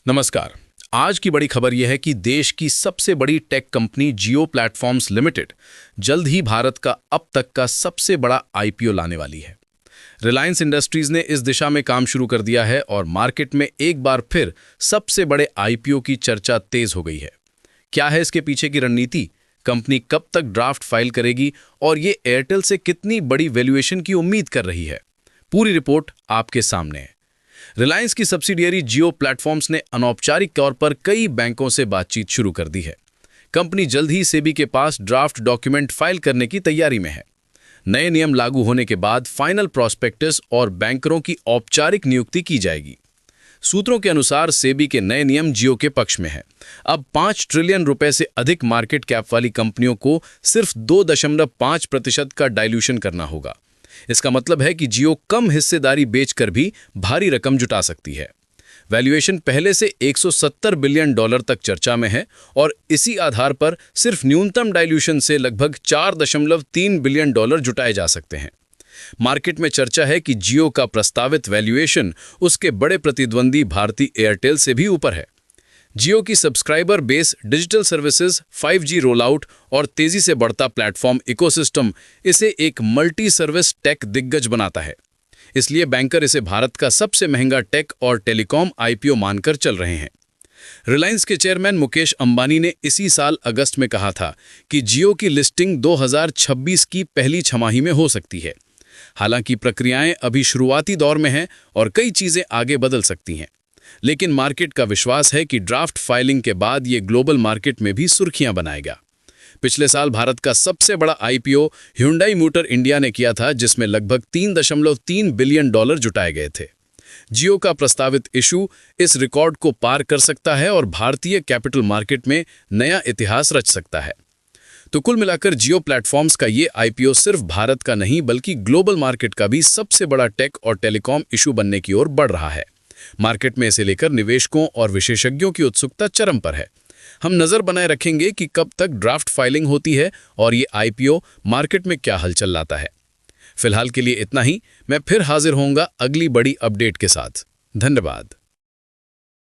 नमस्कार। आज की बड़ी खबर यह है कि देश की सबसे बड़ी टेक कंपनी जियो प्लेटफॉर्म्स लिमिटेड जल्द ही भारत का अब तक का सबसे बड़ा आईपीओ लाने वाली है। रिलायंस इंडस्ट्रीज ने इस दिशा में काम शुरू कर दिया है और मार्केट में एक बार फिर सबसे बड़े आईपीओ की चर्चा तेज हो गई है। क्या है इसके पीछे की रणनीति, कंपनी कब तक ड्राफ्ट फाइल करेगी और ये एयरटेल से कितनी बड़ी वैल्यूएशन की उम्मीद कर रही है, पूरी रिपोर्ट आपके सामने है। रिलायंस की सब्सिडियरी जियो प्लेटफॉर्म्स ने अनौपचारिक तौर पर कई बैंकों से बातचीत शुरू कर दी है। कंपनी जल्द ही सेबी के पास ड्राफ्ट डॉक्यूमेंट फाइल करने की तैयारी में है। नए नियम लागू होने के बाद फाइनल प्रॉस्पेक्टस और बैंकरों की औपचारिक नियुक्ति की जाएगी। सूत्रों के अनुसार सेबी के नए नियम जियो के पक्ष में है। अब 5 ट्रिलियन रुपए से अधिक मार्केट कैप वाली कंपनियों को सिर्फ 2.5% का डाइल्यूशन करना होगा। इसका मतलब है कि जियो कम हिस्सेदारी बेचकर भी भारी रकम जुटा सकती है। वैल्यूएशन पहले से $170 बिलियन तक चर्चा में है और इसी आधार पर सिर्फ न्यूनतम डाइल्यूशन से लगभग $4.3 बिलियन जुटाए जा सकते हैं। मार्केट में चर्चा है कि जियो का प्रस्तावित वैल्यूएशन उसके बड़े प्रतिद्वंदी भारती एयरटेल से भी ऊपर है। जियो की subscriber base, digital services, 5G rollout और तेजी से बढ़ता प्लेटफॉर्म इकोसिस्टम इसे एक मल्टी सर्विस टेक दिग्गज बनाता है। इसलिए बैंकर इसे भारत का सबसे महंगा टेक और टेलीकॉम आईपीओ मानकर चल रहे हैं। रिलायंस के चेयरमैन मुकेश अंबानी ने इसी साल अगस्त में कहा था कि जियो की लिस्टिंग 2026 की पहली छमाही में हो सकती है। हालांकि प्रक्रियाएं अभी शुरुआती दौर में हैं और कई चीजें आगे बदल सकती हैं, लेकिन मार्केट का विश्वास है कि ड्राफ्ट फाइलिंग के बाद ये ग्लोबल मार्केट में भी सुर्खियां बनाएगा। पिछले साल भारत का सबसे बड़ा आईपीओ ह्यूंडई मोटर इंडिया ने किया था, जिसमें लगभग $3.3 बिलियन जुटाए गए थे। जियो का प्रस्तावित इशू इस रिकॉर्ड को पार कर सकता है और भारतीय कैपिटल मार्केट में नया इतिहास रच सकता है। तो कुल मिलाकर जियो प्लेटफॉर्म्स का ये आईपीओ सिर्फ भारत का नहीं बल्कि ग्लोबल मार्केट का भी सबसे बड़ा टेक और टेलीकॉम इशू बनने की ओर बढ़ रहा है। मार्केट में इसे लेकर निवेशकों और विशेषज्ञों की उत्सुकता चरम पर है। हम नजर बनाए रखेंगे कि कब तक ड्राफ्ट फाइलिंग होती है और ये आईपीओ मार्केट में क्या हलचल लाता है। फिलहाल के लिए इतना ही। मैं फिर हाजिर होऊंगा अगली बड़ी अपडेट के साथ। धन्यवाद।